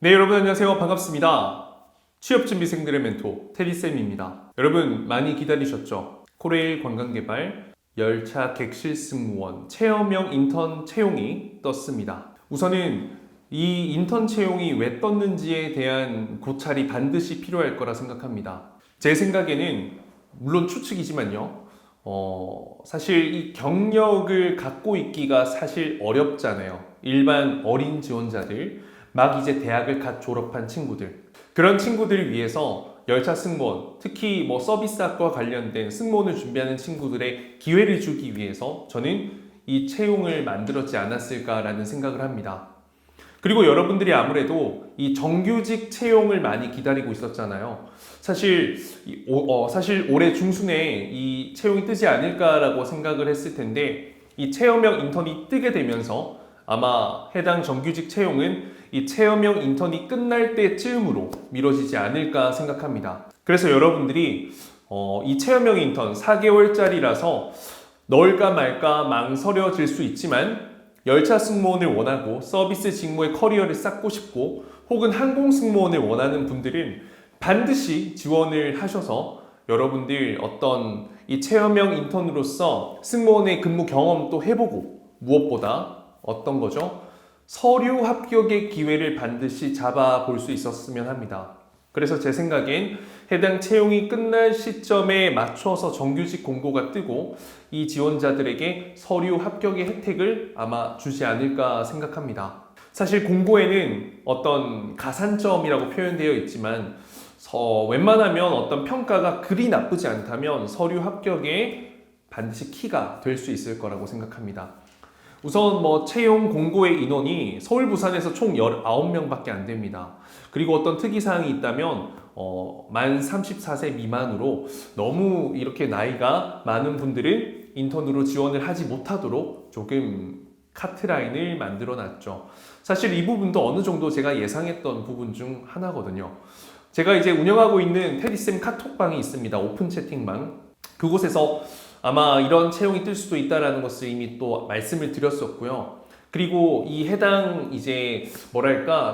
네, 여러분 안녕하세요. 반갑습니다. 취업준비생들의 멘토 테디쌤입니다. 여러분 많이 기다리셨죠? 코레일 관광개발 열차 객실 승무원 체험형 인턴 채용이 떴습니다. 우선은 이 인턴 채용이 왜 떴는지에 대한 고찰이 반드시 필요할 거라 생각합니다. 제 생각에는 물론 추측이지만요. 사실 이 경력을 갖고 있기가 사실 어렵잖아요. 일반 어린 지원자들, 막 이제 대학을 갓 졸업한 친구들, 그런 친구들을 위해서 열차 승무원, 특히 서비스학과 관련된 승무원을 준비하는 친구들의 기회를 주기 위해서 저는 이 채용을 만들었지 않았을까라는 생각을 합니다. 그리고 여러분들이 아무래도 이 정규직 채용을 많이 기다리고 있었잖아요. 사실 올해 중순에 이 채용이 뜨지 않을까라고 생각을 했을 텐데, 이 체험형 인턴이 뜨게 되면서 아마 해당 정규직 채용은 이 체험형 인턴이 끝날 때쯤으로 미뤄지지 않을까 생각합니다. 그래서 여러분들이 이 체험형 인턴 4개월짜리라서 넣을까 말까 망설여질 수 있지만, 열차 승무원을 원하고 서비스 직무의 커리어를 쌓고 싶고 혹은 항공 승무원을 원하는 분들은 반드시 지원을 하셔서 여러분들 어떤 이 체험형 인턴으로서 승무원의 근무 경험도 해보고, 무엇보다 어떤 거죠? 서류 합격의 기회를 반드시 잡아볼 수 있었으면 합니다. 그래서 제 생각엔 해당 채용이 끝날 시점에 맞춰서 정규직 공고가 뜨고 이 지원자들에게 서류 합격의 혜택을 아마 주지 않을까 생각합니다. 사실 공고에는 어떤 가산점이라고 표현되어 있지만 웬만하면 어떤 평가가 그리 나쁘지 않다면 서류 합격에 반드시 키가 될 수 있을 거라고 생각합니다. 우선 채용 공고의 인원이 서울, 부산에서 총 19명밖에 안 됩니다. 그리고 어떤 특이사항이 있다면 만 34세 미만으로 너무 이렇게 나이가 많은 분들은 인턴으로 지원을 하지 못하도록 조금 카트라인을 만들어 놨죠. 사실 이 부분도 어느 정도 제가 예상했던 부분 중 하나거든요. 제가 이제 운영하고 있는 테디쌤 카톡방이 있습니다. 오픈 채팅방. 그곳에서 아마 이런 채용이 뜰 수도 있다는 것을 이미 또 말씀을 드렸었고요. 그리고 이 해당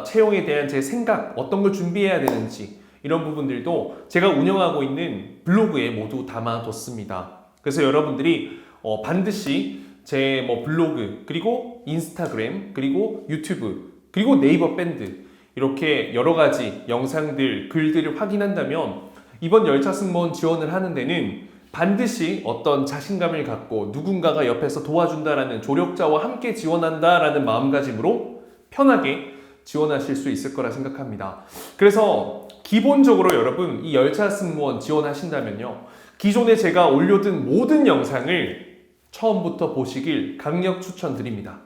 채용에 대한 제 생각, 어떤 걸 준비해야 되는지 이런 부분들도 제가 운영하고 있는 블로그에 모두 담아뒀습니다. 그래서 여러분들이 반드시 제 블로그, 그리고 인스타그램, 그리고 유튜브, 그리고 네이버 밴드, 이렇게 여러 가지 영상들, 글들을 확인한다면 이번 열차 승무원 지원을 하는 데는 반드시 어떤 자신감을 갖고 누군가가 옆에서 도와준다라는, 조력자와 함께 지원한다라는 마음가짐으로 편하게 지원하실 수 있을 거라 생각합니다. 그래서 기본적으로 여러분, 이 열차 승무원 지원하신다면요, 기존에 제가 올려둔 모든 영상을 처음부터 보시길 강력 추천드립니다.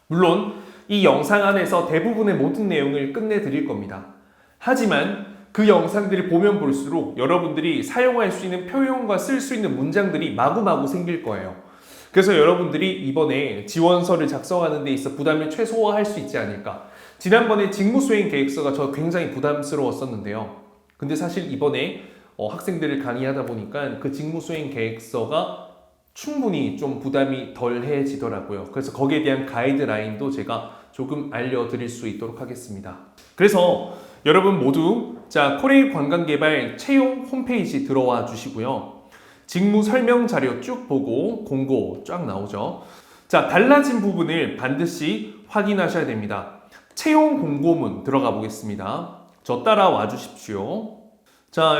물론 이 영상 안에서 대부분의 모든 내용을 끝내드릴 겁니다. 하지만 그 영상들을 보면 볼수록 여러분들이 사용할 수 있는 표현과 쓸 수 있는 문장들이 마구마구 생길 거예요. 그래서 여러분들이 이번에 지원서를 작성하는 데 있어 부담을 최소화할 수 있지 않을까. 지난번에 직무수행 계획서가 저 굉장히 부담스러웠었는데요. 근데 사실 이번에 학생들을 강의하다 보니까 그 직무수행 계획서가 충분히 좀 부담이 덜해지더라고요. 그래서 거기에 대한 가이드라인도 제가 조금 알려드릴 수 있도록 하겠습니다. 그래서 여러분 모두 코레일 관광개발 채용 홈페이지 들어와 주시고요. 직무 설명 자료 쭉 보고 공고 쫙 나오죠. 달라진 부분을 반드시 확인하셔야 됩니다. 채용 공고문 들어가 보겠습니다. 저 따라와 주십시오.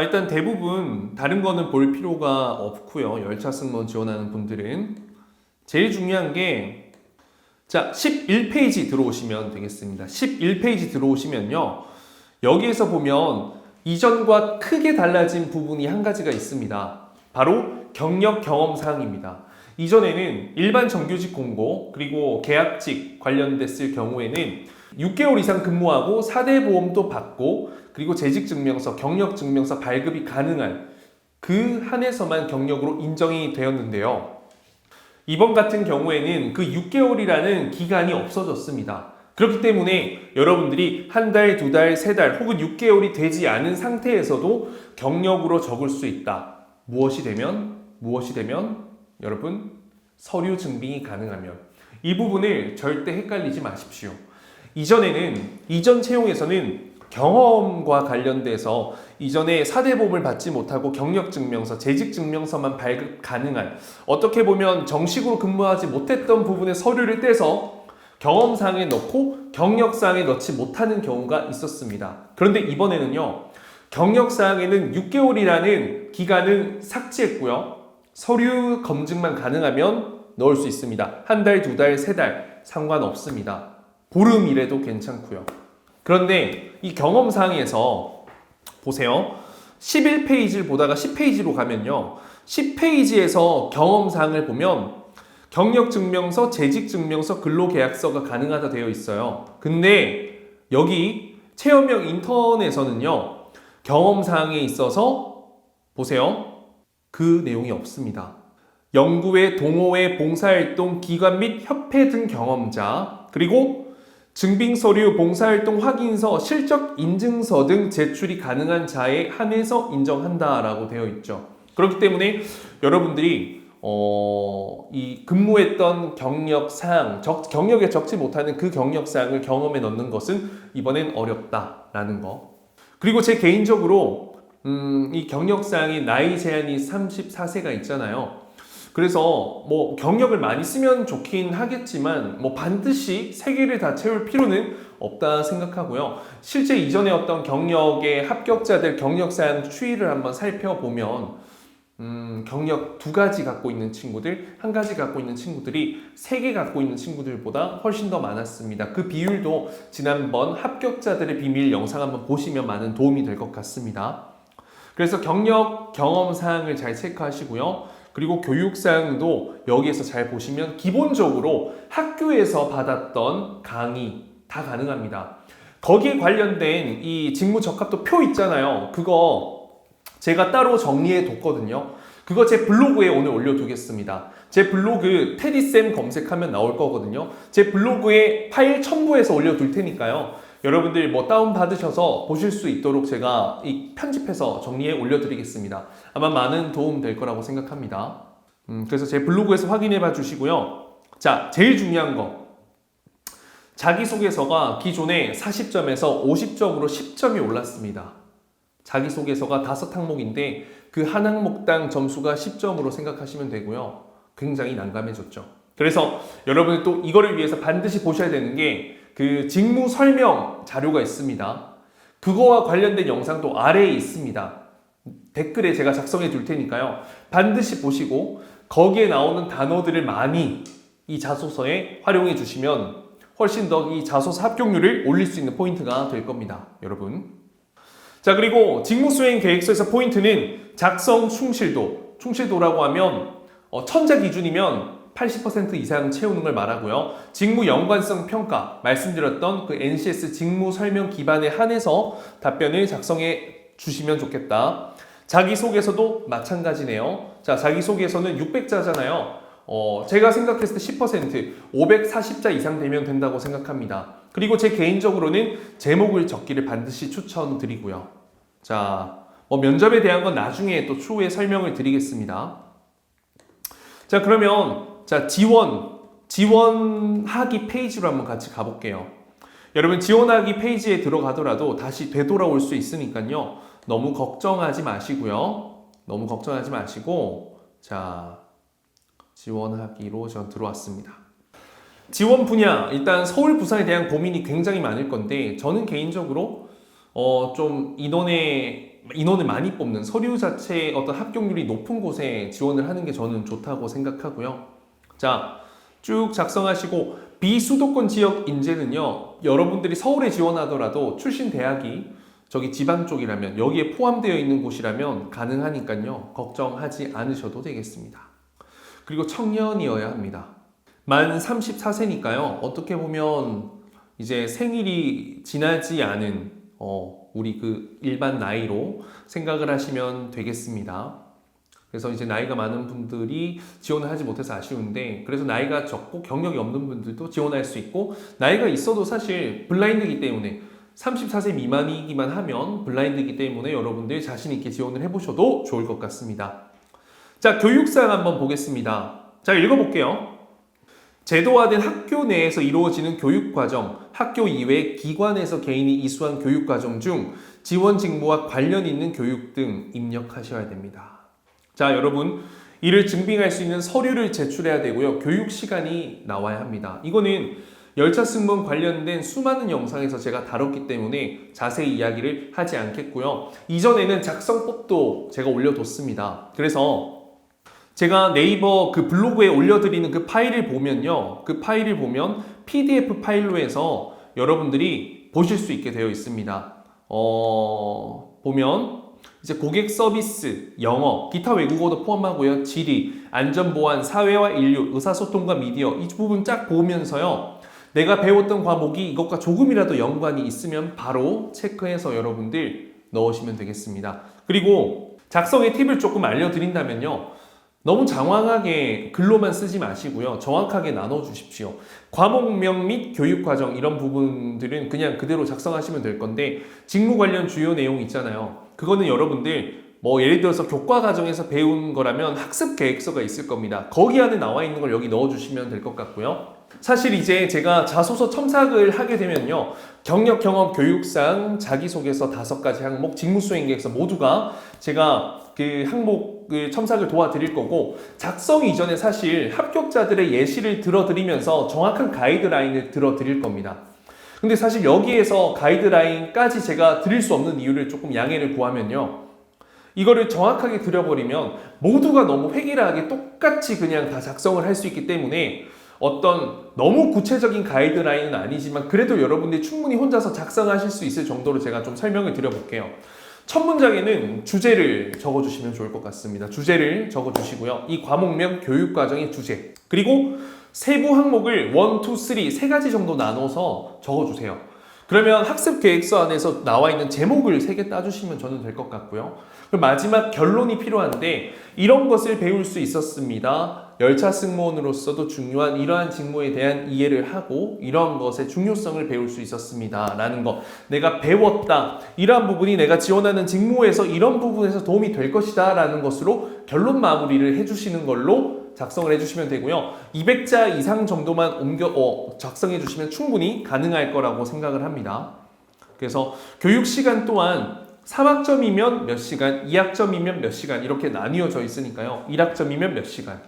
일단 대부분 다른 거는 볼 필요가 없고요. 열차 승무원 지원하는 분들은 제일 중요한 게 11페이지 들어오시면 되겠습니다. 11페이지 들어오시면요, 여기에서 보면 이전과 크게 달라진 부분이 한 가지가 있습니다. 바로 경력 경험 사항입니다. 이전에는 일반 정규직 공고, 그리고 계약직 관련됐을 경우에는 6개월 이상 근무하고 4대 보험도 받고, 그리고 재직증명서, 경력증명서 발급이 가능한 그 한에서만 경력으로 인정이 되었는데요. 이번 같은 경우에는 그 6개월이라는 기간이 없어졌습니다. 그렇기 때문에 여러분들이 한 달, 두 달, 세 달 혹은 6개월이 되지 않은 상태에서도 경력으로 적을 수 있다. 무엇이 되면 여러분, 서류 증빙이 가능하면. 이 부분을 절대 헷갈리지 마십시오. 이전 채용에서는 경험과 관련돼서 이전에 사대보험을 받지 못하고 경력증명서, 재직증명서만 발급 가능한, 어떻게 보면 정식으로 근무하지 못했던 부분의 서류를 떼서 경험사항에 넣고 경력사항에 넣지 못하는 경우가 있었습니다. 그런데 이번에는요, 경력사항에는 6개월이라는 기간을 삭제했고요. 서류 검증만 가능하면 넣을 수 있습니다. 한 달, 두 달, 세 달 상관없습니다. 보름이라도 괜찮고요. 그런데 이 경험사항에서 보세요. 11페이지를 보다가 10페이지로 가면요. 10페이지에서 경험사항을 보면 경력증명서, 재직증명서, 근로계약서가 가능하다 되어 있어요. 근데 여기 체험형 인턴에서는요. 경험사항에 있어서 보세요. 그 내용이 없습니다. 연구회, 동호회, 봉사활동, 기관 및 협회 등 경험자, 그리고 증빙서류, 봉사활동 확인서, 실적 인증서 등 제출이 가능한 자에 한해서 인정한다라고 되어 있죠. 그렇기 때문에 여러분들이 이 근무했던 경력사항, 경력에 적지 못하는 그 경력사항을 경험에 넣는 것은 이번엔 어렵다라는 거. 그리고 제 개인적으로 이 경력사항이 나이 제한이 34세가 있잖아요. 그래서 뭐 경력을 많이 쓰면 좋긴 하겠지만 뭐 반드시 3개를 다 채울 필요는 없다 생각하고요. 실제 이전에 어떤 경력의 합격자들 경력사항 추이를 한번 살펴보면 경력 2가지 갖고 있는 친구들, 1가지 갖고 있는 친구들이 3개 갖고 있는 친구들보다 훨씬 더 많았습니다. 그 비율도 지난번 합격자들의 비밀 영상 한번 보시면 많은 도움이 될 것 같습니다. 그래서 경력, 경험 사항을 잘 체크하시고요. 그리고 교육사항도 여기에서 잘 보시면 기본적으로 학교에서 받았던 강의 다 가능합니다. 거기에 관련된 이 직무적합도 표 있잖아요. 그거 제가 따로 정리해 뒀거든요. 그거 제 블로그에 오늘 올려두겠습니다. 제 블로그 테디쌤 검색하면 나올 거거든요. 제 블로그에 파일 첨부해서 올려둘 테니까요. 여러분들 뭐 다운받으셔서 보실 수 있도록 제가 이 편집해서 정리해 올려드리겠습니다. 아마 많은 도움 될 거라고 생각합니다. 그래서 제 블로그에서 확인해 봐 주시고요. 자, 제일 중요한 거. 자기소개서가 기존에 40점에서 50점으로 10점이 올랐습니다. 자기소개서가 5항목인데 그 한 항목당 점수가 10점으로 생각하시면 되고요. 굉장히 난감해졌죠. 그래서 여러분 또 이거를 위해서 반드시 보셔야 되는 게 그 직무 설명 자료가 있습니다. 그거와 관련된 영상도 아래에 있습니다. 댓글에 제가 작성해 둘 테니까요. 반드시 보시고 거기에 나오는 단어들을 많이 이 자소서에 활용해 주시면 훨씬 더 이 자소서 합격률을 올릴 수 있는 포인트가 될 겁니다. 여러분. 자, 그리고 직무 수행 계획서에서 포인트는 작성 충실도. 충실도라고 하면 천자 기준이면 80% 이상 채우는 걸 말하고요. 직무 연관성 평가, 말씀드렸던 그 NCS 직무 설명 기반에 한해서 답변을 작성해 주시면 좋겠다. 자기소개서도 마찬가지네요. 자, 자기소개서는 600자잖아요. 제가 생각했을 때 10%, 540자 이상 되면 된다고 생각합니다. 그리고 제 개인적으로는 제목을 적기를 반드시 추천드리고요. 자, 면접에 대한 건 나중에 또 추후에 설명을 드리겠습니다. 자, 그러면 지원하기 페이지로 한번 같이 가볼게요. 여러분, 지원하기 페이지에 들어가더라도 다시 되돌아올 수 있으니까요. 너무 걱정하지 마시고요. 너무 걱정하지 마시고, 자, 지원하기로 전 들어왔습니다. 지원 분야, 일단 서울, 부산에 대한 고민이 굉장히 많을 건데, 저는 개인적으로 좀 인원을 많이 뽑는 서류 자체의 어떤 합격률이 높은 곳에 지원을 하는 게 저는 좋다고 생각하고요. 자, 쭉 작성하시고 비수도권 지역 인재는요. 여러분들이 서울에 지원하더라도 출신 대학이 저기 지방 쪽이라면 여기에 포함되어 있는 곳이라면 가능하니까요. 걱정하지 않으셔도 되겠습니다. 그리고 청년이어야 합니다. 만 34세니까요. 어떻게 보면 이제 생일이 지나지 않은 우리 그 일반 나이로 생각을 하시면 되겠습니다. 그래서 이제 나이가 많은 분들이 지원을 하지 못해서 아쉬운데, 그래서 나이가 적고 경력이 없는 분들도 지원할 수 있고, 나이가 있어도 사실 블라인드이기 때문에 34세 미만이기만 하면 블라인드이기 때문에 여러분들 자신 있게 지원을 해보셔도 좋을 것 같습니다. 자, 교육사항 한번 보겠습니다. 자, 읽어볼게요. 제도화된 학교 내에서 이루어지는 교육과정, 학교 이외 기관에서 개인이 이수한 교육과정 중 지원 직무와 관련 있는 교육 등 입력하셔야 됩니다. 자, 여러분, 이를 증빙할 수 있는 서류를 제출해야 되고요. 교육 시간이 나와야 합니다. 이거는 열차 승무원 관련된 수많은 영상에서 제가 다뤘기 때문에 자세히 이야기를 하지 않겠고요. 이전에는 작성법도 제가 올려뒀습니다. 그래서 제가 네이버 그 블로그에 올려드리는 그 파일을 보면요. 그 파일을 보면 PDF 파일로 해서 여러분들이 보실 수 있게 되어 있습니다. 보면 이제 고객 서비스, 영어, 기타 외국어도 포함하고요. 지리, 안전보안, 사회와 인류, 의사소통과 미디어 이 부분 쫙 보면서요. 내가 배웠던 과목이 이것과 조금이라도 연관이 있으면 바로 체크해서 여러분들 넣으시면 되겠습니다. 그리고 작성의 팁을 조금 알려드린다면요. 너무 장황하게 글로만 쓰지 마시고요. 정확하게 나눠주십시오. 과목명 및 교육과정 이런 부분들은 그냥 그대로 작성하시면 될 건데 직무 관련 주요 내용 있잖아요. 그거는 여러분들 뭐 예를 들어서 교과과정에서 배운 거라면 학습 계획서가 있을 겁니다. 거기 안에 나와 있는 걸 여기 넣어주시면 될 것 같고요. 사실 이제 제가 자소서 첨삭을 하게 되면요. 경력, 경험, 교육상, 자기소개서 5가지 항목, 직무수행계획서 모두가 제가 그 항목을 첨삭을 도와드릴 거고 작성 이전에 사실 합격자들의 예시를 들어드리면서 정확한 가이드라인을 들어드릴 겁니다. 근데 사실 여기에서 가이드라인까지 제가 드릴 수 없는 이유를 조금 양해를 구하면요. 이거를 정확하게 드려버리면 모두가 너무 획일하게 똑같이 그냥 다 작성을 할 수 있기 때문에 어떤 너무 구체적인 가이드라인은 아니지만 그래도 여러분들이 충분히 혼자서 작성하실 수 있을 정도로 제가 좀 설명을 드려볼게요. 첫 문장에는 주제를 적어주시면 좋을 것 같습니다. 주제를 적어주시고요. 이 과목명 교육과정의 주제 그리고 세부 항목을 1, 2, 3, 3가지 정도 나눠서 적어주세요. 그러면 학습 계획서 안에서 나와 있는 제목을 3개 따주시면 저는 될 것 같고요. 그리고 마지막 결론이 필요한데 이런 것을 배울 수 있었습니다. 열차 승무원으로서도 중요한 이러한 직무에 대한 이해를 하고 이런 것의 중요성을 배울 수 있었습니다. 라는 것. 내가 배웠다. 이러한 부분이 내가 지원하는 직무에서 이런 부분에서 도움이 될 것이다. 라는 것으로 결론 마무리를 해주시는 걸로 작성을 해주시면 되고요. 200자 이상 정도만 작성해 주시면 충분히 가능할 거라고 생각을 합니다. 그래서 교육 시간 또한 3학점이면 몇 시간, 2학점이면 몇 시간 이렇게 나뉘어져 있으니까요. 1학점이면 몇 시간.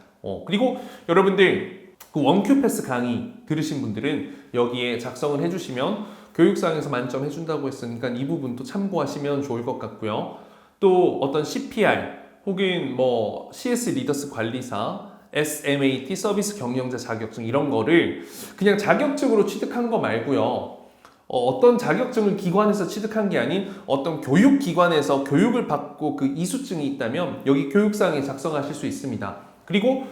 그리고 여러분들 그 원큐 패스 강의 들으신 분들은 여기에 작성을 해주시면 교육상에서 만점 해준다고 했으니까 이 부분도 참고하시면 좋을 것 같고요. 또 어떤 CPR 혹은 뭐 CS 리더스 관리사 SMAT 서비스 경영자 자격증 이런 거를 그냥 자격증으로 취득한 거 말고요. 어떤 자격증을 기관에서 취득한 게 아닌 어떤 교육기관에서 교육을 받고 그 이수증이 있다면 여기 교육사항에 작성하실 수 있습니다. 그리고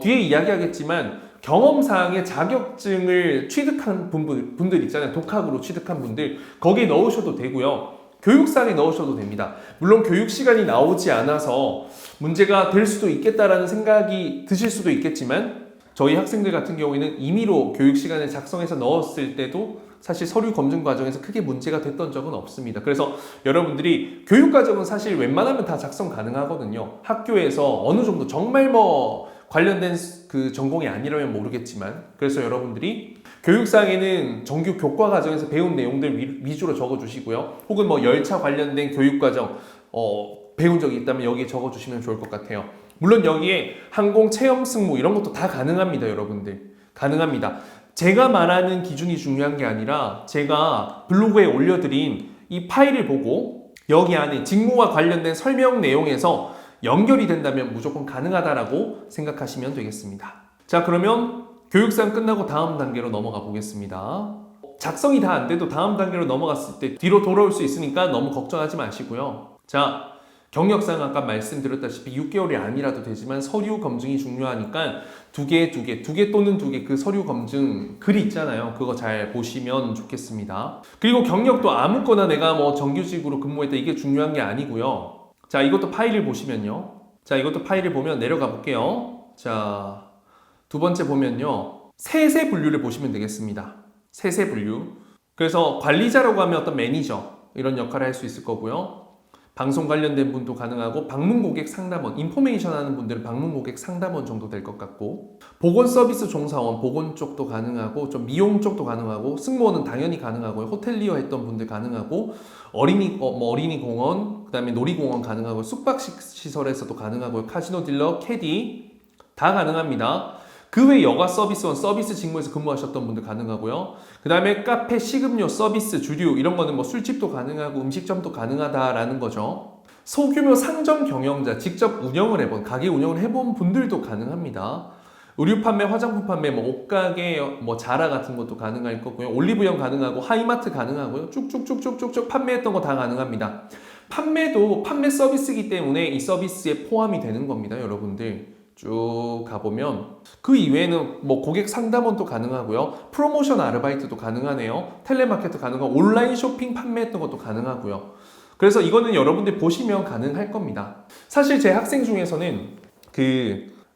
뒤에 이야기하겠지만 경험사항의 자격증을 취득한 분들 있잖아요. 독학으로 취득한 분들 거기에 넣으셔도 되고요. 교육사항에 넣으셔도 됩니다. 물론 교육 시간이 나오지 않아서 문제가 될 수도 있겠다라는 생각이 드실 수도 있겠지만 저희 학생들 같은 경우에는 임의로 교육 시간에 작성해서 넣었을 때도 사실 서류 검증 과정에서 크게 문제가 됐던 적은 없습니다. 그래서 여러분들이 교육 과정은 사실 웬만하면 다 작성 가능하거든요. 학교에서 어느 정도 정말 뭐 관련된 그 전공이 아니라면 모르겠지만 그래서 여러분들이 교육상에는 정규 교과 과정에서 배운 내용들 위주로 적어주시고요. 혹은 뭐 열차 관련된 교육 과정 배운 적이 있다면 여기에 적어주시면 좋을 것 같아요. 물론 여기에 항공 체험 승무 이런 것도 다 가능합니다, 여러분들. 가능합니다. 제가 말하는 기준이 중요한 게 아니라 제가 블로그에 올려드린 이 파일을 보고 여기 안에 직무와 관련된 설명 내용에서 연결이 된다면 무조건 가능하다라고 생각하시면 되겠습니다. 자, 그러면 교육상 끝나고 다음 단계로 넘어가 보겠습니다. 작성이 다 안 돼도 다음 단계로 넘어갔을 때 뒤로 돌아올 수 있으니까 너무 걱정하지 마시고요. 자, 경력상 아까 말씀드렸다시피 6개월이 아니라도 되지만 서류 검증이 중요하니까 두 개 또는 두 개 그 서류 검증 글이 있잖아요. 그거 잘 보시면 좋겠습니다. 그리고 경력도 아무거나 내가 뭐 정규직으로 근무했다 이게 중요한 게 아니고요. 자, 이것도 파일을 보시면요. 자, 이것도 파일을 보면 내려가 볼게요. 자, 두 번째 보면요. 세세 분류를 보시면 되겠습니다. 세세 분류. 그래서 관리자라고 하면 어떤 매니저 이런 역할을 할 수 있을 거고요. 방송 관련된 분도 가능하고 방문 고객 상담원, 인포메이션 하는 분들은 방문 고객 상담원 정도 될 것 같고 보건 서비스 종사원, 보건 쪽도 가능하고 좀 미용 쪽도 가능하고 승무원은 당연히 가능하고요. 호텔리어 했던 분들 가능하고 어린이 공원, 그다음에 놀이공원 가능하고 숙박식 시설에서도 가능하고요. 카지노 딜러, 캐디 다 가능합니다. 그 외 여가 서비스원, 서비스 직무에서 근무하셨던 분들 가능하고요. 그 다음에 카페, 식음료, 서비스, 주류 이런 거는 뭐 술집도 가능하고 음식점도 가능하다라는 거죠. 소규모 상점 경영자, 직접 운영을 해본, 가게 운영을 해본 분들도 가능합니다. 의류 판매, 화장품 판매, 뭐 옷가게, 뭐 자라 같은 것도 가능할 거고요. 올리브영 가능하고 하이마트 가능하고요. 쭉쭉쭉쭉쭉 판매했던 거 다 가능합니다. 판매도 판매 서비스이기 때문에 이 서비스에 포함이 되는 겁니다, 여러분들. 쭉 가보면 그 이외에는 뭐 고객 상담원도 가능하고요. 프로모션 아르바이트도 가능하네요. 텔레마케트 가능하고 온라인 쇼핑 판매했던 것도 가능하고요. 그래서 이거는 여러분들 보시면 가능할 겁니다. 사실 제 학생 중에서는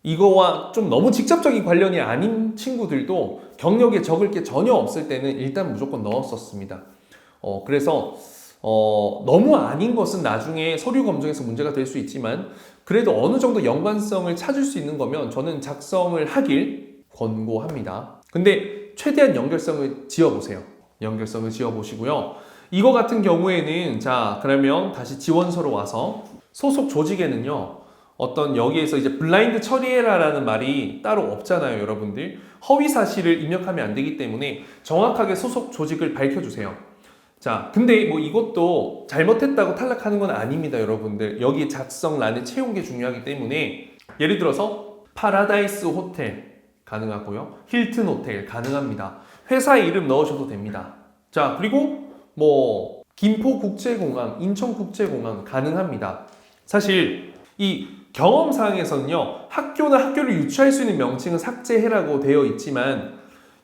이거와 좀 너무 직접적인 관련이 아닌 친구들도 경력에 적을 게 전혀 없을 때는 일단 무조건 넣었었습니다. 그래서 너무 아닌 것은 나중에 서류 검증에서 문제가 될 수 있지만 그래도 어느 정도 연관성을 찾을 수 있는 거면 저는 작성을 하길 권고합니다. 근데 최대한 연결성을 지어보세요. 연결성을 지어보시고요. 이거 같은 경우에는 자 그러면 다시 지원서로 와서 소속 조직에는요. 어떤 여기에서 이제 블라인드 처리해라라는 말이 따로 없잖아요, 여러분들. 허위 사실을 입력하면 안 되기 때문에 정확하게 소속 조직을 밝혀주세요. 자, 근데 뭐 이것도 잘못했다고 탈락하는 건 아닙니다, 여러분들. 여기 작성란에 채운 게 중요하기 때문에 예를 들어서 파라다이스 호텔 가능하고요. 힐튼 호텔 가능합니다. 회사 이름 넣으셔도 됩니다. 자, 그리고 뭐 김포국제공항, 인천국제공항 가능합니다. 사실 이 경험사항에서는요, 학교나 학교를 유치할 수 있는 명칭은 삭제해라고 되어 있지만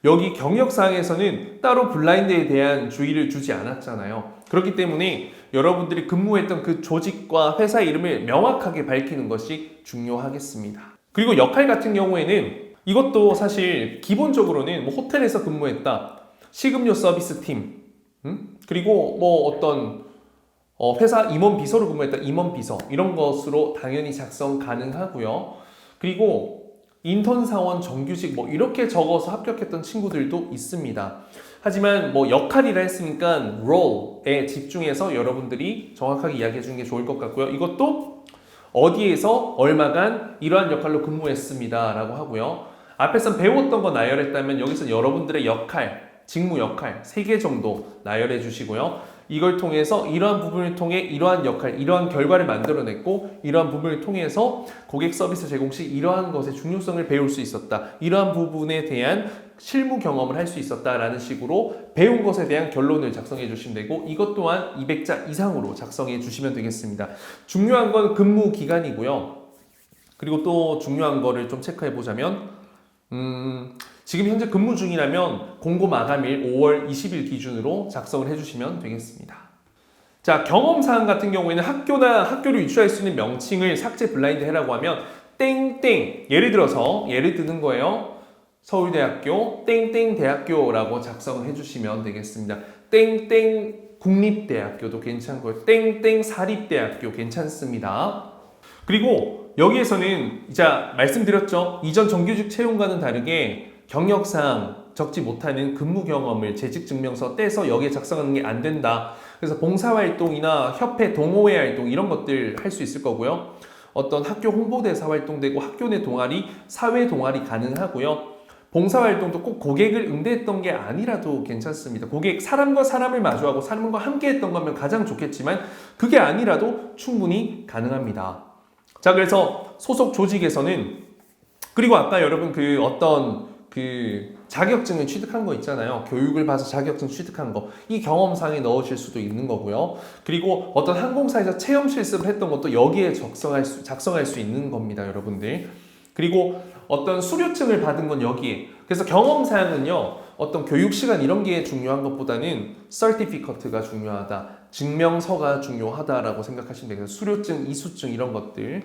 여기 경력사항에서는 따로 블라인드에 대한 주의를 주지 않았잖아요. 그렇기 때문에 여러분들이 근무했던 그 조직과 회사 이름을 명확하게 밝히는 것이 중요하겠습니다. 그리고 역할 같은 경우에는 이것도 사실 기본적으로는 뭐 호텔에서 근무했다, 식음료 서비스 팀, 그리고 뭐 어떤 회사 임원 비서로 근무했다, 임원 비서 이런 것으로 당연히 작성 가능하고요. 그리고 인턴 사원 정규직 뭐 이렇게 적어서 합격했던 친구들도 있습니다. 하지만 뭐 역할이라 했으니까 role에 집중해서 여러분들이 정확하게 이야기해 주는 게 좋을 것 같고요. 이것도 어디에서 얼마간 이러한 역할로 근무했습니다 라고 하고요. 앞에서 배웠던 거 나열했다면 여기서 여러분들의 역할, 직무 역할 3개 정도 나열해 주시고요. 이걸 통해서 이러한 부분을 통해 이러한 역할, 이러한 결과를 만들어냈고 이러한 부분을 통해서 고객 서비스 제공 시 이러한 것의 중요성을 배울 수 있었다. 이러한 부분에 대한 실무 경험을 할 수 있었다라는 식으로 배운 것에 대한 결론을 작성해 주시면 되고 이것 또한 200자 이상으로 작성해 주시면 되겠습니다. 중요한 건 근무 기간이고요. 그리고 또 중요한 거를 좀 체크해 보자면 지금 현재 근무 중이라면 공고 마감일 5월 20일 기준으로 작성을 해주시면 되겠습니다. 자, 경험사항 같은 경우에는 학교나 학교를 유치할 수 있는 명칭을 삭제 블라인드 해라고 하면 땡땡 예를 드는 거예요. 서울대학교 땡땡대학교라고 작성을 해주시면 되겠습니다. 땡땡 국립대학교도 괜찮고요. 땡땡 사립대학교 괜찮습니다. 그리고 여기에서는 이제 말씀드렸죠. 이전 정규직 채용과는 다르게 경력상 적지 못하는 근무 경험을 재직증명서 떼서 여기에 작성하는 게 안 된다. 그래서 봉사활동이나 협회 동호회 활동 이런 것들 할 수 있을 거고요. 어떤 학교 홍보대사 활동되고 학교 내 동아리, 사회 동아리 가능하고요. 봉사활동도 꼭 고객을 응대했던 게 아니라도 괜찮습니다. 고객, 사람과 사람을 마주하고 사람과 함께 했던 거면 가장 좋겠지만 그게 아니라도 충분히 가능합니다. 자, 그래서 소속 조직에서는 그리고 아까 여러분 자격증을 취득한 거 있잖아요. 교육을 봐서 자격증 취득한 거. 이 경험상에 넣으실 수도 있는 거고요. 그리고 어떤 항공사에서 체험 실습을 했던 것도 여기에 작성할 수 있는 겁니다, 여러분들. 그리고 어떤 수료증을 받은 건 여기에. 그래서 경험사항은요, 어떤 교육시간 이런 게 중요한 것보다는 certificate가 중요하다. 증명서가 중요하다라고 생각하시면 되겠습니다. 수료증, 이수증 이런 것들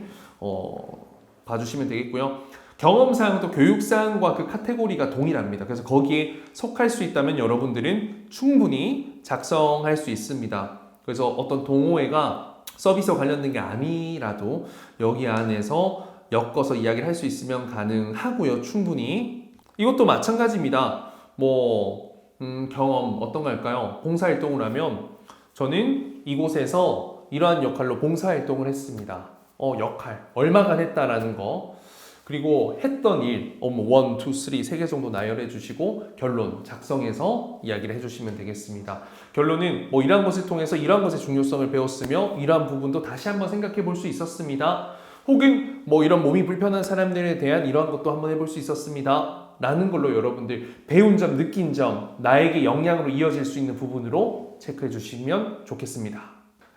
봐주시면 되겠고요. 경험사항도 교육사항과 그 카테고리가 동일합니다. 그래서 거기에 속할 수 있다면 여러분들은 충분히 작성할 수 있습니다. 그래서 어떤 동호회가 서비스와 관련된 게 아니라도 여기 안에서 엮어서 이야기를 할 수 있으면 가능하고요. 충분히. 이것도 마찬가지입니다. 경험 어떤 거 할까요? 봉사활동을 하면 저는 이곳에서 이러한 역할로 봉사활동을 했습니다. 역할. 얼마간 했다라는 거. 그리고 했던 일, 1, 2, 3, 3개 정도 나열해 주시고 결론 작성해서 이야기를 해주시면 되겠습니다. 결론은 이러한 것을 통해서 이러한 것의 중요성을 배웠으며 이러한 부분도 다시 한번 생각해 볼 수 있었습니다. 혹은 이런 몸이 불편한 사람들에 대한 이러한 것도 한번 해볼 수 있었습니다. 라는 걸로 여러분들 배운 점, 느낀 점, 나에게 영향으로 이어질 수 있는 부분으로 체크해 주시면 좋겠습니다.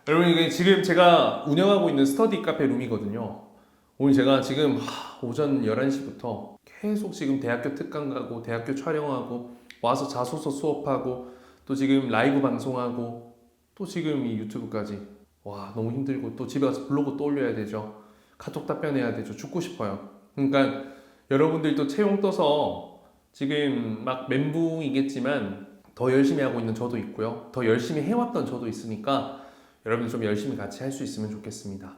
여러분 이게 지금 제가 운영하고 있는 스터디 카페 룸이거든요. 오늘 제가 지금 오전 11시부터 계속 지금 대학교 특강 가고 대학교 촬영하고 와서 자소서 수업하고 또 지금 라이브 방송하고 또 지금 이 유튜브까지 너무 힘들고 또 집에 가서 블로그 또 올려야 되죠. 카톡 답변해야 되죠. 죽고 싶어요. 그러니까 여러분들도 채용 떠서 지금 막 멘붕이겠지만 더 열심히 하고 있는 저도 있고요. 더 열심히 해왔던 저도 있으니까 여러분 좀 열심히 같이 할 수 있으면 좋겠습니다.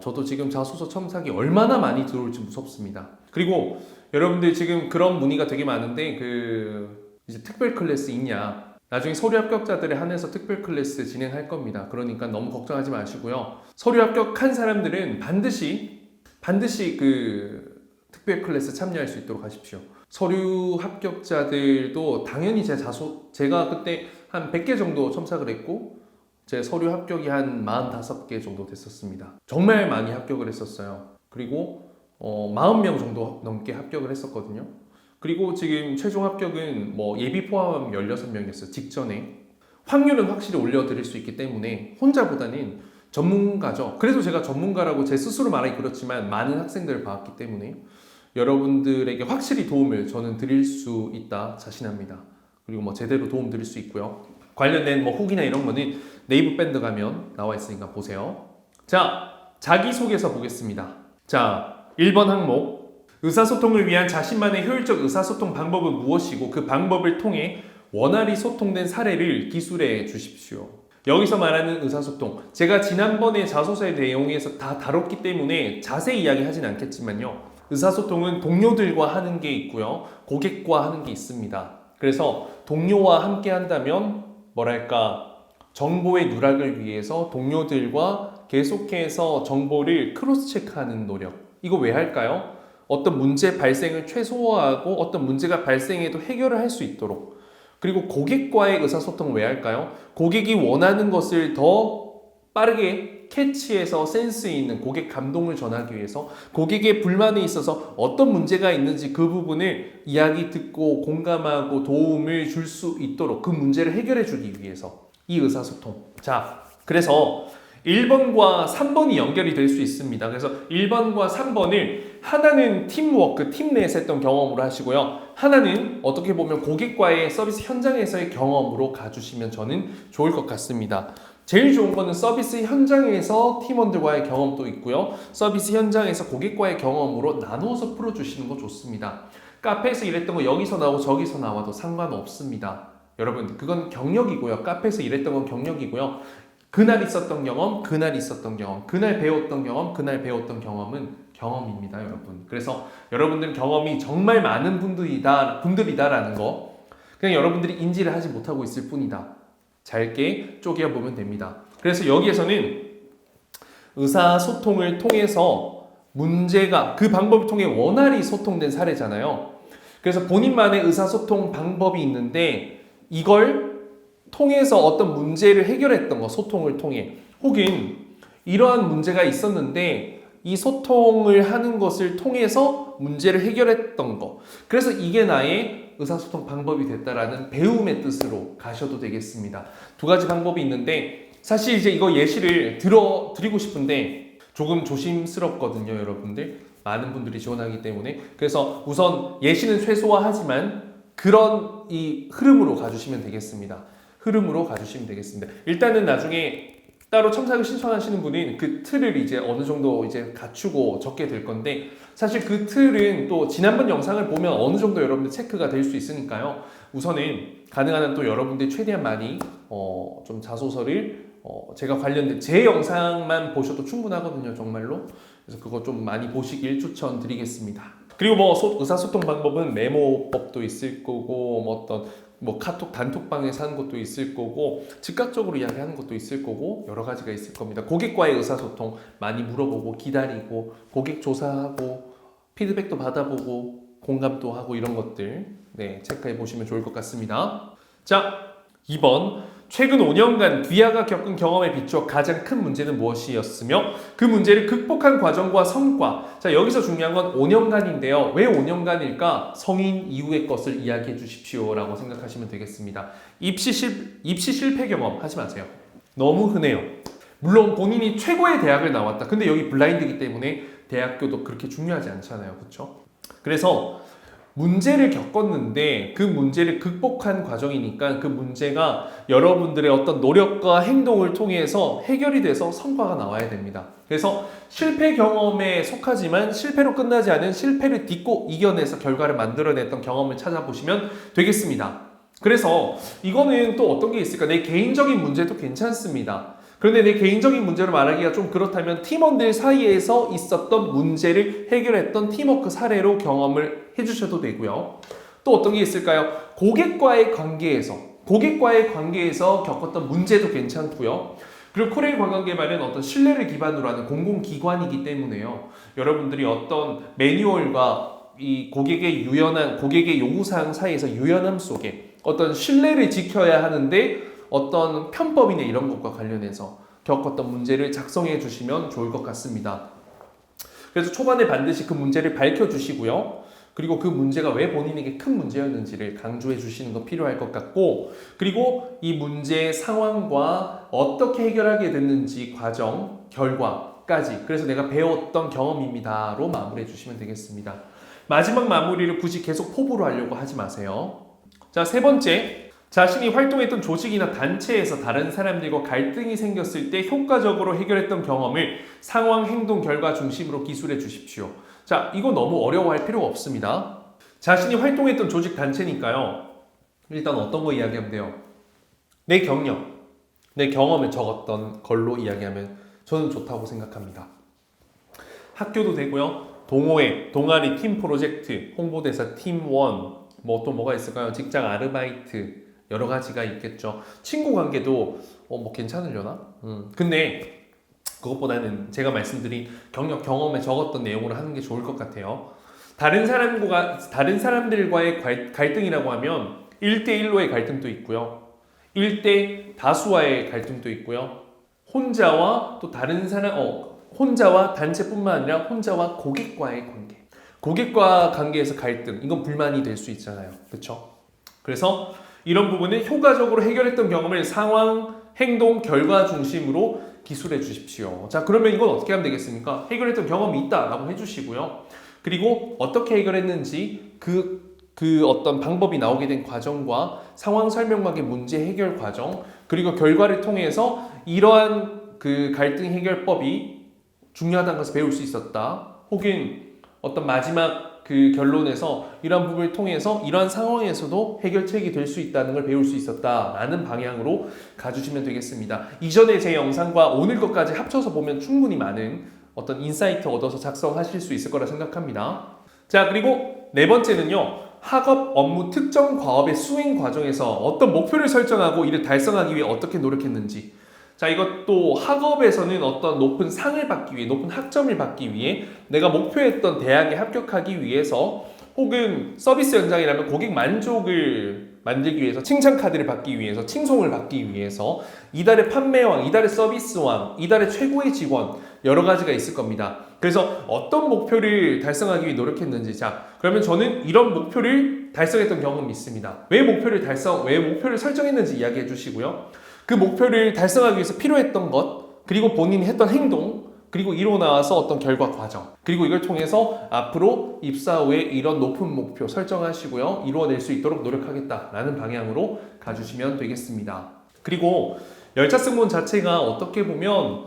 저도 지금 자소서 첨삭이 얼마나 많이 들어올지 무섭습니다. 그리고 여러분들 지금 그런 문의가 되게 많은데 이제 특별 클래스 있냐? 나중에 서류 합격자들에 한해서 특별 클래스 진행할 겁니다. 그러니까 너무 걱정하지 마시고요. 서류 합격한 사람들은 반드시 특별 클래스 참여할 수 있도록 하십시오. 서류 합격자들도 당연히 제가 그때 한 100개 정도 첨삭을 했고 제 서류 합격이 한 45개 정도 됐었습니다. 정말 많이 합격을 했었어요. 그리고 40명 정도 넘게 합격을 했었거든요. 그리고 지금 최종 합격은 예비 포함하면 16명이었어요. 직전에. 확률은 확실히 올려드릴 수 있기 때문에 혼자보다는 전문가죠. 그래서 제가 전문가라고 제 스스로 말하기 그렇지만 많은 학생들을 봐왔기 때문에 여러분들에게 확실히 도움을 저는 드릴 수 있다 자신합니다. 그리고 제대로 도움 드릴 수 있고요. 관련된 후기나 이런 거는 네이버 밴드 가면 나와 있으니까 보세요. 자, 자기소개서 보겠습니다. 자, 1번 항목. 의사소통을 위한 자신만의 효율적 의사소통 방법은 무엇이고 그 방법을 통해 원활히 소통된 사례를 기술해 주십시오. 여기서 말하는 의사소통, 제가 지난번에 자소서의 내용에서 다 다뤘기 때문에 자세히 이야기하진 않겠지만요. 의사소통은 동료들과 하는 게 있고요. 고객과 하는 게 있습니다. 그래서 동료와 함께 한다면 정보의 누락을 위해서 동료들과 계속해서 정보를 크로스 체크하는 노력. 이거 왜 할까요? 어떤 문제 발생을 최소화하고 어떤 문제가 발생해도 해결을 할 수 있도록. 그리고 고객과의 의사소통을 왜 할까요? 고객이 원하는 것을 더 빠르게 캐치해서 센스 있는 고객 감동을 전하기 위해서 고객의 불만에 있어서 어떤 문제가 있는지 그 부분을 이야기 듣고 공감하고 도움을 줄 수 있도록 그 문제를 해결해 주기 위해서 이 의사소통. 자, 그래서 1번과 3번이 연결이 될 수 있습니다. 그래서 1번과 3번을 하나는 팀워크, 팀 내에서 했던 경험으로 하시고요. 하나는 어떻게 보면 고객과의 서비스 현장에서의 경험으로 가주시면 저는 좋을 것 같습니다. 제일 좋은 거는 서비스 현장에서 팀원들과의 경험도 있고요. 서비스 현장에서 고객과의 경험으로 나누어서 풀어주시는 거 좋습니다. 카페에서 일했던 거 여기서 나오고 저기서 나와도 상관없습니다. 여러분, 그건 경력이고요. 카페에서 일했던 건 경력이고요. 그날 있었던 경험, 그날 있었던 경험, 그날 배웠던 경험, 그날 배웠던 경험은 경험입니다, 여러분. 그래서 여러분들 경험이 정말 많은 분들이다라는 거 그냥 여러분들이 인지를 하지 못하고 있을 뿐이다. 잘게 쪼개보면 됩니다. 그래서 여기에서는 의사소통을 통해서 문제가 그 방법을 통해 원활히 소통된 사례잖아요. 그래서 본인만의 의사소통 방법이 있는데 이걸 통해서 어떤 문제를 해결했던 거, 소통을 통해. 혹은 이러한 문제가 있었는데 이 소통을 하는 것을 통해서 문제를 해결했던 거. 그래서 이게 나의 의사소통 방법이 됐다라는 배움의 뜻으로 가셔도 되겠습니다. 두 가지 방법이 있는데 사실 이제 이거 예시를 드리고 싶은데 조금 조심스럽거든요, 여러분들. 많은 분들이 지원하기 때문에. 그래서 우선 예시는 최소화하지만 그런 이 흐름으로 가주시면 되겠습니다. 흐름으로 가주시면 되겠습니다. 일단은 나중에 따로 첨삭을 신청하시는 분은 그 틀을 이제 어느 정도 이제 갖추고 적게 될 건데 사실 그 틀은 또 지난번 영상을 보면 어느 정도 여러분들 체크가 될 수 있으니까요. 우선은 가능한 한 또 여러분들이 최대한 많이 좀 자소서를 제가 관련된 제 영상만 보셔도 충분하거든요, 정말로. 그래서 그거 좀 많이 보시길 추천드리겠습니다. 그리고 뭐 의사소통 방법은 메모법도 있을 거고, 뭐 어떤 카톡 단톡방에서 하는 것도 있을 거고, 즉각적으로 이야기하는 것도 있을 거고, 여러 가지가 있을 겁니다. 고객과의 의사소통 많이 물어보고 기다리고 고객 조사하고 피드백도 받아보고 공감도 하고 이런 것들 체크해 보시면 좋을 것 같습니다. 자, 2번. 최근 5년간 귀하가 겪은 경험에 비추어 가장 큰 문제는 무엇이었으며 그 문제를 극복한 과정과 성과. 자, 여기서 중요한 건 5년간인데요. 왜 5년간일까? 성인 이후의 것을 이야기해 주십시오 라고 생각하시면 되겠습니다. 입시 실패 경험 하지 마세요. 너무 흔해요. 물론 본인이 최고의 대학을 나왔다. 근데 여기 블라인드이기 때문에 대학교도 그렇게 중요하지 않잖아요. 그렇죠? 그래서 문제를 겪었는데 그 문제를 극복한 과정이니까 그 문제가 여러분들의 어떤 노력과 행동을 통해서 해결이 돼서 성과가 나와야 됩니다. 그래서 실패 경험에 속하지만 실패로 끝나지 않은 실패를 딛고 이겨내서 결과를 만들어냈던 경험을 찾아보시면 되겠습니다. 그래서 이거는 또 어떤 게 있을까? 내 개인적인 문제도 괜찮습니다. 그런데 내 개인적인 문제로 말하기가 좀 그렇다면 팀원들 사이에서 있었던 문제를 해결했던 팀워크 사례로 경험을 해주셔도 되고요. 또 어떤 게 있을까요? 고객과의 관계에서 겪었던 문제도 괜찮고요. 그리고 코레일 관광개발은 어떤 신뢰를 기반으로 하는 공공기관이기 때문에요. 여러분들이 어떤 매뉴얼과 이 고객의 요구사항 사이에서 유연함 속에 어떤 신뢰를 지켜야 하는데 어떤 편법이나 이런 것과 관련해서 겪었던 문제를 작성해 주시면 좋을 것 같습니다. 그래서 초반에 반드시 그 문제를 밝혀주시고요. 그리고 그 문제가 왜 본인에게 큰 문제였는지를 강조해 주시는 거 필요할 것 같고, 그리고 이 문제의 상황과 어떻게 해결하게 됐는지 과정, 결과까지, 그래서 내가 배웠던 경험입니다로 마무리해 주시면 되겠습니다. 마지막 마무리를 굳이 계속 포부로 하려고 하지 마세요. 자, 3번째. 자신이 활동했던 조직이나 단체에서 다른 사람들과 갈등이 생겼을 때 효과적으로 해결했던 경험을 상황, 행동, 결과 중심으로 기술해 주십시오. 자, 이거 너무 어려워할 필요가 없습니다. 자신이 활동했던 조직, 단체니까요. 일단 어떤 거 이야기하면 돼요? 내 경력, 내 경험을 적었던 걸로 이야기하면 저는 좋다고 생각합니다. 학교도 되고요. 동호회, 동아리, 팀 프로젝트, 홍보대사, 팀원, 또 뭐가 있을까요? 직장 아르바이트, 여러 가지가 있겠죠. 친구 관계도 괜찮으려나? 근데 그것보다는 제가 말씀드린 경험에 적었던 내용으로 하는 게 좋을 것 같아요. 다른 사람들과의 갈등이라고 하면 1대1로의 갈등도 있고요. 1대 다수와의 갈등도 있고요. 혼자와 또 다른 사람, 혼자와 단체뿐만 아니라 혼자와 고객과의 관계. 고객과 관계에서 갈등, 이건 불만이 될 수 있잖아요. 그렇죠? 그래서 이런 부분은 효과적으로 해결했던 경험을 상황, 행동, 결과 중심으로 기술해 주십시오. 자, 그러면 이건 어떻게 하면 되겠습니까? 해결했던 경험이 있다라고 해주시고요. 그리고 어떻게 해결했는지 그 어떤 방법이 나오게 된 과정과 상황 설명과의 문제 해결 과정, 그리고 결과를 통해서 이러한 그 갈등 해결법이 중요하다는 것을 배울 수 있었다. 혹은 어떤 마지막 그 결론에서 이러한 부분을 통해서 이러한 상황에서도 해결책이 될 수 있다는 걸 배울 수 있었다라는 방향으로 가주시면 되겠습니다. 이전에 제 영상과 오늘 것까지 합쳐서 보면 충분히 많은 어떤 인사이트 얻어서 작성하실 수 있을 거라 생각합니다. 자, 그리고 4번째는요. 학업, 업무, 특정 과업의 수행 과정에서 어떤 목표를 설정하고 이를 달성하기 위해 어떻게 노력했는지. 자, 이것도 학업에서는 어떤 높은 상을 받기 위해, 높은 학점을 받기 위해, 내가 목표했던 대학에 합격하기 위해서, 혹은 서비스 현장이라면 고객 만족을 만들기 위해서, 칭찬 카드를 받기 위해서, 칭송을 받기 위해서, 이달의 판매왕, 이달의 서비스왕, 이달의 최고의 직원, 여러 가지가 있을 겁니다. 그래서 어떤 목표를 달성하기 위해 노력했는지, 자, 그러면 저는 이런 목표를 달성했던 경험이 있습니다. 왜 목표를 설정했는지 이야기해 주시고요. 그 목표를 달성하기 위해서 필요했던 것, 그리고 본인이 했던 행동, 그리고 이루어 나와서 어떤 결과 과정, 그리고 이걸 통해서 앞으로 입사 후에 이런 높은 목표 설정하시고요. 이루어낼 수 있도록 노력하겠다라는 방향으로 가주시면 되겠습니다. 그리고 열차 승무원 자체가 어떻게 보면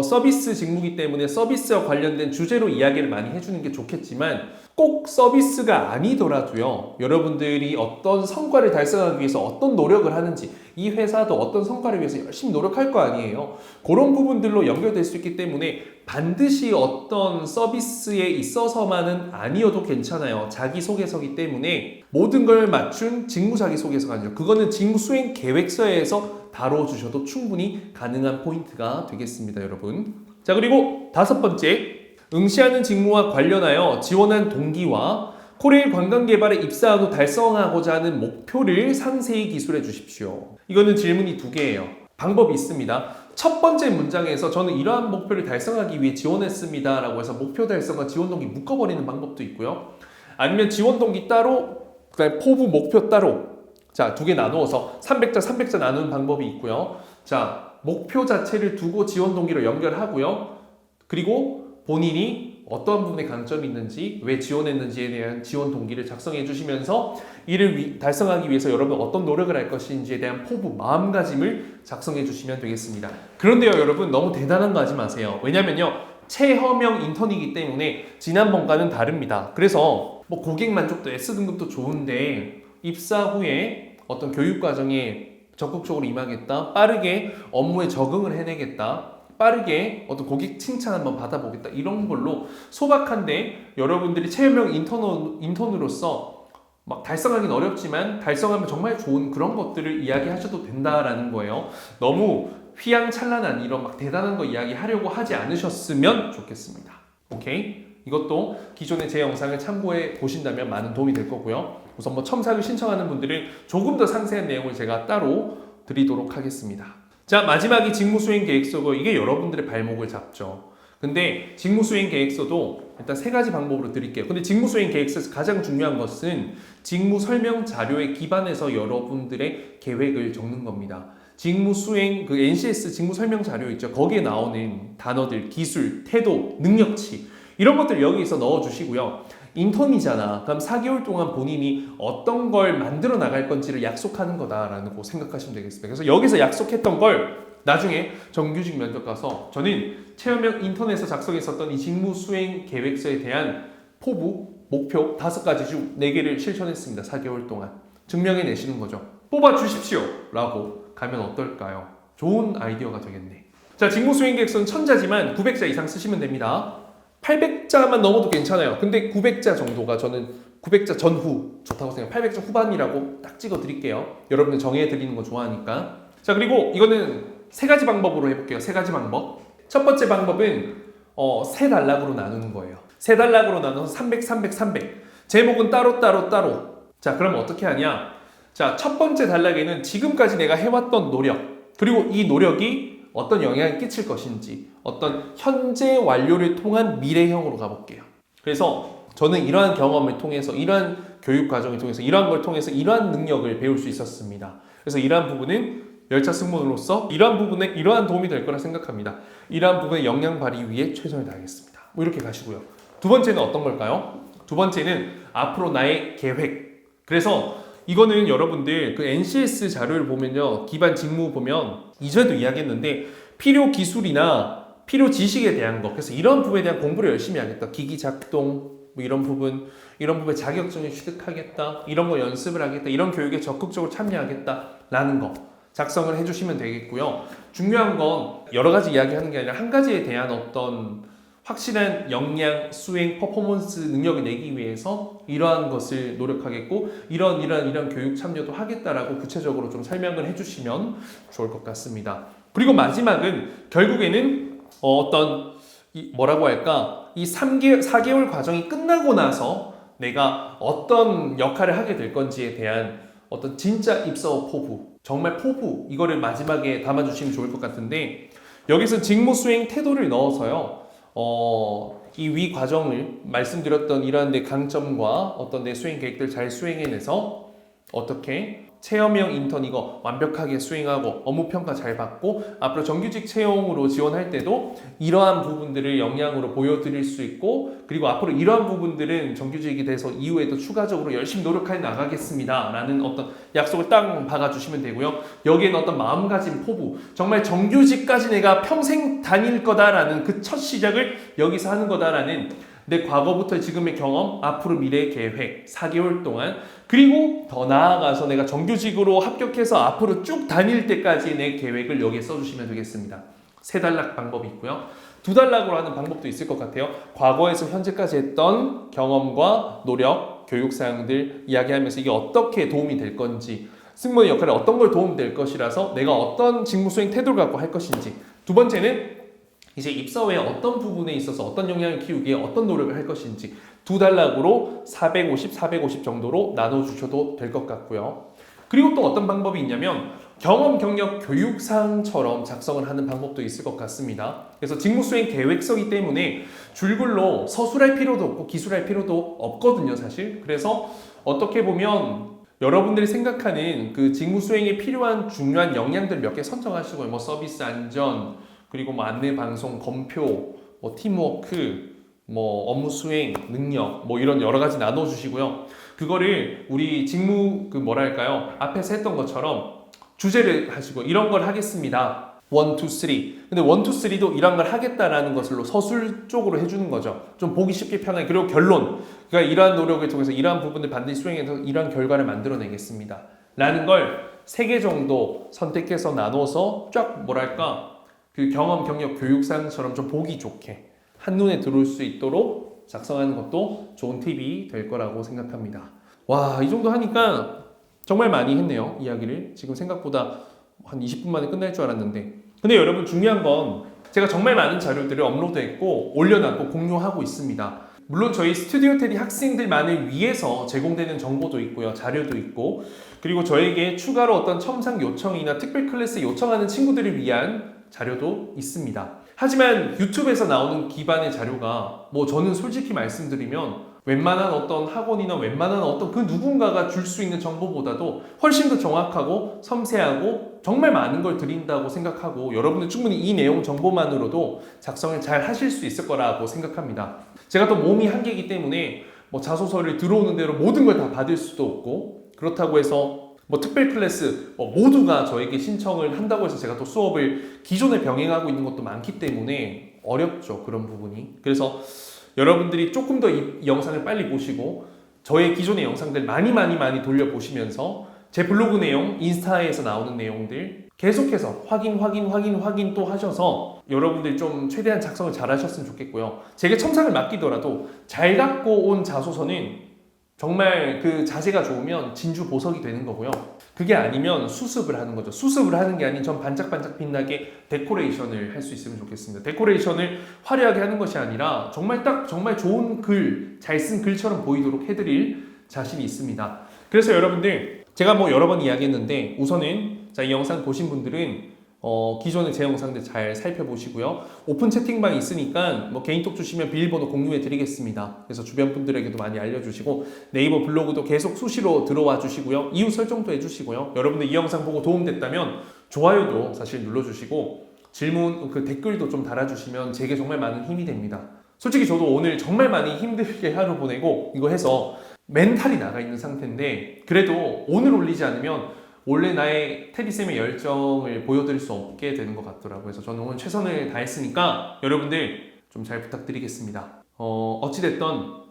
서비스 직무이기 때문에 서비스와 관련된 주제로 이야기를 많이 해주는 게 좋겠지만 꼭 서비스가 아니더라도요. 여러분들이 어떤 성과를 달성하기 위해서 어떤 노력을 하는지 이 회사도 어떤 성과를 위해서 열심히 노력할 거 아니에요. 그런 부분들로 연결될 수 있기 때문에 반드시 어떤 서비스에 있어서만은 아니어도 괜찮아요. 자기소개서이기 때문에 모든 걸 맞춘 직무 자기소개서가 아니죠. 그거는 직무 수행 계획서에서 다뤄주셔도 충분히 가능한 포인트가 되겠습니다, 여러분. 자, 그리고 5번째, 응시하는 직무와 관련하여 지원한 동기와 코레일 관광개발에 입사하고 달성하고자 하는 목표를 상세히 기술해 주십시오. 이거는 질문이 2개예요. 방법이 있습니다. 첫 번째 문장에서 저는 이러한 목표를 달성하기 위해 지원했습니다 라고 해서 목표 달성과 지원 동기 묶어버리는 방법도 있고요. 아니면 지원 동기 따로, 그다음에 포부 목표 따로, 자, 2개 나누어서 300자 나누는 방법이 있고요. 자, 목표 자체를 두고 지원 동기로 연결하고요. 그리고 본인이 어떤 부분에 강점이 있는지, 왜 지원했는지에 대한 지원 동기를 작성해 주시면서 이를 달성하기 위해서 여러분 어떤 노력을 할 것인지에 대한 포부, 마음가짐을 작성해 주시면 되겠습니다. 그런데요, 여러분 너무 대단한 거 하지 마세요. 왜냐면요, 체험형 인턴이기 때문에 지난번과는 다릅니다. 그래서 뭐 고객 만족도 S등급도 좋은데 입사 후에 어떤 교육 과정에 적극적으로 임하겠다, 빠르게 업무에 적응을 해내겠다, 빠르게 어떤 고객 칭찬 한번 받아보겠다, 이런 걸로 소박한데 여러분들이 체험형 인턴으로서 막 달성하기는 어렵지만 달성하면 정말 좋은 그런 것들을 이야기하셔도 된다라는 거예요. 너무 휘황찬란한 이런 막 대단한 거 이야기하려고 하지 않으셨으면 좋겠습니다. 오케이? 이것도 기존의 제 영상을 참고해 보신다면 많은 도움이 될 거고요. 우선 뭐 첨삭을 신청하는 분들은 조금 더 상세한 내용을 제가 따로 드리도록 하겠습니다. 자, 마지막이 직무수행계획서고, 이게 여러분들의 발목을 잡죠. 근데 직무수행계획서도 일단 3가지 방법으로 드릴게요. 근데 직무수행계획서에서 가장 중요한 것은 직무설명 자료에 기반해서 여러분들의 계획을 적는 겁니다. 직무수행, 그 NCS 직무설명 자료 있죠. 거기에 나오는 단어들, 기술, 태도, 능력치, 이런 것들 여기서 넣어주시고요. 인턴이잖아. 그럼 4개월 동안 본인이 어떤 걸 만들어 나갈 건지를 약속하는 거다라고 생각하시면 되겠습니다. 그래서 여기서 약속했던 걸 나중에 정규직 면접 가서 저는 체험형 인턴에서 작성했었던 이 직무 수행 계획서에 대한 포부, 목표 5가지 중 4개를 실천했습니다. 4개월 동안. 증명해 내시는 거죠. 뽑아 주십시오 라고 가면 어떨까요? 좋은 아이디어가 되겠네. 자, 직무 수행 계획서는 1000자지만 900자 이상 쓰시면 됩니다. 800자만 넘어도 괜찮아요. 근데 900자 정도가 저는 900자 전후 좋다고 생각해요. 800자 후반이라고 딱 찍어 드릴게요. 여러분들 정해 드리는 거 좋아하니까. 자, 그리고 이거는 3가지 방법으로 해볼게요. 3가지 방법. 첫 번째 방법은 3단락으로 나누는 거예요. 3단락으로 나눠서 300, 300, 300. 제목은 따로. 자, 그럼 어떻게 하냐? 자, 첫 번째 단락에는 지금까지 내가 해왔던 노력, 그리고 이 노력이 어떤 영향을 끼칠 것인지, 어떤 현재 완료를 통한 미래형으로 가볼게요. 그래서 저는 이러한 경험을 통해서, 이러한 교육 과정을 통해서, 이러한 걸 통해서 이러한 능력을 배울 수 있었습니다. 그래서 이러한 부분은 열차 승무원으로서 이러한 부분에 이러한 도움이 될 거라 생각합니다. 이러한 부분에 역량 발휘 위해 최선을 다하겠습니다. 뭐 이렇게 가시고요. 2번째는 어떤 걸까요? 2번째는 앞으로 나의 계획. 그래서 이거는 여러분들 그 NCS 자료를 보면요, 기반 직무 보면 이전에도 이야기했는데 필요 기술이나 필요 지식에 대한 거, 그래서 이런 부분에 대한 공부를 열심히 하겠다. 기기 작동, 뭐 이런 부분에 자격증을 취득하겠다, 이런 거 연습을 하겠다, 이런 교육에 적극적으로 참여하겠다라는 거 작성을 해주시면 되겠고요. 중요한 건 여러 가지 이야기하는 게 아니라 한 가지에 대한 어떤 확실한 역량, 수행, 퍼포먼스 능력을 내기 위해서 이러한 것을 노력하겠고 이런 교육 참여도 하겠다라고 구체적으로 좀 설명을 해주시면 좋을 것 같습니다. 그리고 마지막은 결국에는 뭐라고 할까, 이 4개월 과정이 끝나고 나서 내가 어떤 역할을 하게 될 건지에 대한 어떤 진짜 입사 포부, 정말 포부, 이거를 마지막에 담아주시면 좋을 것 같은데, 여기서 직무 수행 태도를 넣어서요, 이 위 과정을 말씀드렸던 이러한 내 강점과 어떤 내 수행 계획들 잘 수행해내서 어떻게 체험형 인턴 이거 완벽하게 수행하고 업무 평가 잘 받고 앞으로 정규직 채용으로 지원할 때도 이러한 부분들을 역량으로 보여드릴 수 있고, 그리고 앞으로 이러한 부분들은 정규직이 돼서 이후에도 추가적으로 열심히 노력해 나가겠습니다 라는 어떤 약속을 딱 박아주시면 되고요. 여기에는 어떤 마음가짐, 포부, 정말 정규직까지 내가 평생 다닐 거다라는 그 첫 시작을 여기서 하는 거다라는 내 과거부터 지금의 경험, 앞으로 미래의 계획, 4개월 동안, 그리고 더 나아가서 내가 정규직으로 합격해서 앞으로 쭉 다닐 때까지 내 계획을 여기에 써주시면 되겠습니다. 3단락 방법이 있고요. 2단락으로 하는 방법도 있을 것 같아요. 과거에서 현재까지 했던 경험과 노력, 교육사항들 이야기하면서 이게 어떻게 도움이 될 건지, 승무원의 역할에 어떤 걸 도움될 것이라서 내가 어떤 직무수행 태도를 갖고 할 것인지. 2번째는 이제 입사 후에 어떤 부분에 있어서 어떤 역량을 키우기에 어떤 노력을 할 것인지 2단락으로 450, 450 정도로 나눠주셔도 될 것 같고요. 그리고 또 어떤 방법이 있냐면 경험, 경력, 교육사항처럼 작성을 하는 방법도 있을 것 같습니다. 그래서 직무수행 계획서이기 때문에 줄글로 서술할 필요도 없고 기술할 필요도 없거든요, 사실. 그래서 어떻게 보면 여러분들이 생각하는 그 직무수행에 필요한 중요한 역량들 몇 개 선정하시고요. 뭐 서비스 안전, 그리고 뭐 안내 방송, 검표, 뭐 팀워크, 뭐 업무 수행, 능력, 뭐 이런 여러 가지 나눠주시고요. 그거를 우리 직무 뭐랄까요? 앞에서 했던 것처럼 주제를 하시고 이런 걸 하겠습니다. 1, 2, 3. 근데 1, 2, 3도 이런 걸 하겠다라는 것으로 서술 쪽으로 해주는 거죠. 좀 보기 쉽게 편하게. 그리고 결론. 그러니까 이러한 노력을 통해서 이러한 부분을 반드시 수행해서 이러한 결과를 만들어내겠습니다. 라는 걸 3개 정도 선택해서 나눠서 쫙 뭐랄까 그 경험, 경력, 교육사항처럼 좀 보기 좋게 한눈에 들어올 수 있도록 작성하는 것도 좋은 팁이 될 거라고 생각합니다. 와, 이 정도 하니까 정말 많이 했네요, 이야기를. 지금 생각보다 한 20분 만에 끝날 줄 알았는데. 근데 여러분 중요한 건 제가 정말 많은 자료들을 업로드했고 올려놨고 공유하고 있습니다. 물론 저희 스튜디오 테디 학생들만을 위해서 제공되는 정보도 있고요, 자료도 있고, 그리고 저에게 추가로 어떤 첨상 요청이나 특별 클래스 요청하는 친구들을 위한 자료도 있습니다. 하지만 유튜브에서 나오는 기반의 자료가 뭐 저는 솔직히 말씀드리면 웬만한 어떤 학원이나 웬만한 어떤 그 누군가가 줄 수 있는 정보보다도 훨씬 더 정확하고 섬세하고 정말 많은 걸 드린다고 생각하고 여러분들 충분히 이 내용 정보만으로도 작성을 잘 하실 수 있을 거라고 생각합니다. 제가 또 몸이 한계이기 때문에 뭐 자소서를 들어오는 대로 모든 걸 다 받을 수도 없고, 그렇다고 해서 뭐 특별 클래스 모두가 저에게 신청을 한다고 해서 제가 또 수업을 기존에 병행하고 있는 것도 많기 때문에 어렵죠, 그런 부분이. 그래서 여러분들이 조금 더 이 영상을 빨리 보시고 저의 기존의 영상들 많이 돌려보시면서 제 블로그 내용, 인스타에서 나오는 내용들 계속해서 확인 또 하셔서 여러분들 좀 최대한 작성을 잘 하셨으면 좋겠고요. 제게 첨삭을 맡기더라도 잘 갖고 온 자소서는 정말 그 자세가 좋으면 진주 보석이 되는 거고요. 그게 아니면 수습을 하는 거죠. 수습을 하는 게 아닌 전 반짝반짝 빛나게 데코레이션을 할 수 있으면 좋겠습니다. 데코레이션을 화려하게 하는 것이 아니라 정말 좋은 글, 잘 쓴 글처럼 보이도록 해드릴 자신이 있습니다. 그래서 여러분들 제가 뭐 여러 번 이야기했는데 우선은 이 영상 보신 분들은 기존의 제 영상들 잘 살펴보시고요. 오픈 채팅방이 있으니까 뭐 개인톡 주시면 비밀번호 공유해 드리겠습니다. 그래서 주변 분들에게도 많이 알려주시고 네이버 블로그도 계속 수시로 들어와 주시고요. 이후 설정도 해주시고요. 여러분들 이 영상 보고 도움됐다면 좋아요도 사실 눌러주시고 질문, 그 댓글도 좀 달아주시면 제게 정말 많은 힘이 됩니다. 솔직히 저도 오늘 정말 많이 힘들게 하루 보내고 이거 해서 멘탈이 나가 있는 상태인데 그래도 오늘 올리지 않으면 원래 나의 테디쌤의 열정을 보여드릴 수 없게 되는 것 같더라고요. 그래서 저는 오늘 최선을 다했으니까 여러분들 좀 잘 부탁드리겠습니다. 어찌됐든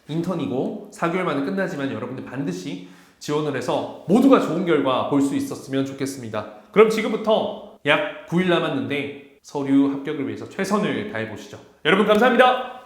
인턴이고 4개월 만에 끝나지만 여러분들 반드시 지원을 해서 모두가 좋은 결과 볼 수 있었으면 좋겠습니다. 그럼 지금부터 약 9일 남았는데 서류 합격을 위해서 최선을 다해보시죠. 여러분 감사합니다.